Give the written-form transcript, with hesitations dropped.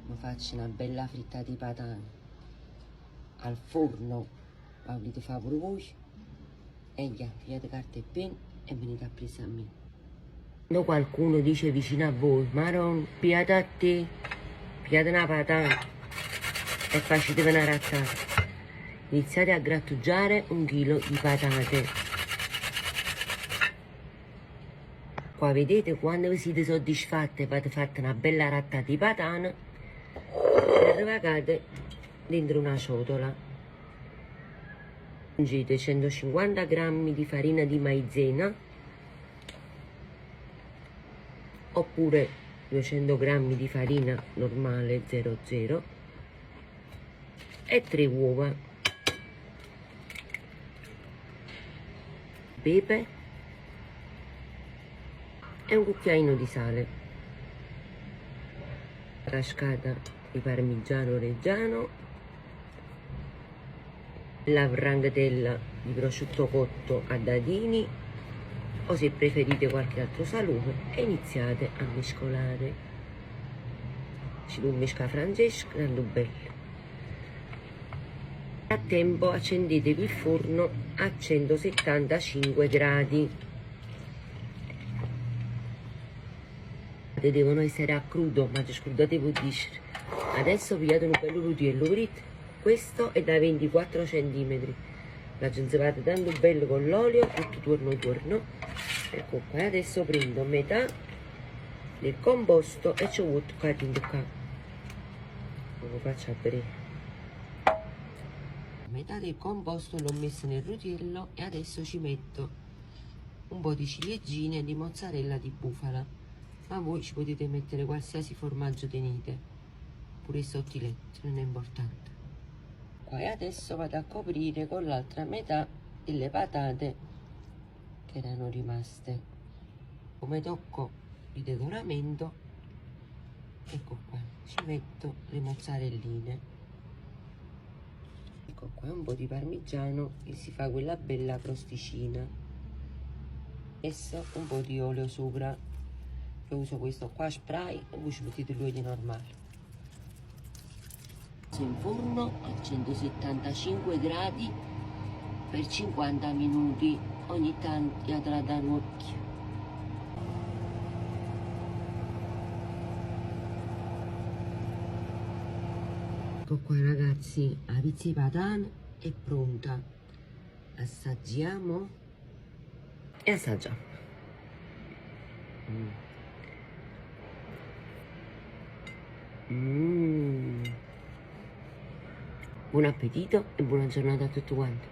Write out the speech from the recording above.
mi faccio una bella frittata di patane al forno, la volete fare pure voi? E già, pigliate carta e penna e venite a presa a me. Quando qualcuno dice vicino a voi, Maron, pigliate a te, pigliate una patana e facetevi una rattata. Iniziate a grattugiare 1 chilo di patate. Qua vedete, quando vi siete soddisfatte e avete fatto una bella rattata di patana, le ravagate dentro una ciotola. Aggiungete 150 grammi di farina di maizena oppure 200 grammi di farina normale 00 e 3 uova, pepe e un cucchiaino di sale, cascata di parmigiano reggiano, la wranghtella di prosciutto cotto a dadini o se preferite qualche altro salume e iniziate a mescolare. Ci do un mesca Francesco, andando bello. Nel frattempo accendetevi il forno a 175 gradi. Devono essere a crudo, ma scordatevi di dire. Adesso pigliate un bello rutello, vedete? Questo è da 24 cm. La genzevate tanto bello con l'olio, tutto tuorno. Ecco qua, adesso prendo metà del composto e ci metto qua dentro qua. Lo faccio aprire. Metà del composto l'ho messo nel rutello e adesso ci metto un po' di ciliegine e di mozzarella di bufala. Ma voi ci potete mettere qualsiasi formaggio tenete, pure il sottiletto, non è importante. Qua e adesso vado a coprire con l'altra metà delle patate che erano rimaste. Come tocco di decoramento, ecco qua, ci metto le mozzarelline. Ecco qua un po' di parmigiano e si fa quella bella crosticina. Adesso un po' di olio sopra. Io uso questo qua spray e voi ci mettete l'olio normale. In forno a 175 gradi per 50 minuti, ogni tanto la da un occhio. Ecco qua ragazzi, la pizza di patane è pronta. Assaggiamo e assaggiamo. Buon appetito e buona giornata a tutti quanti.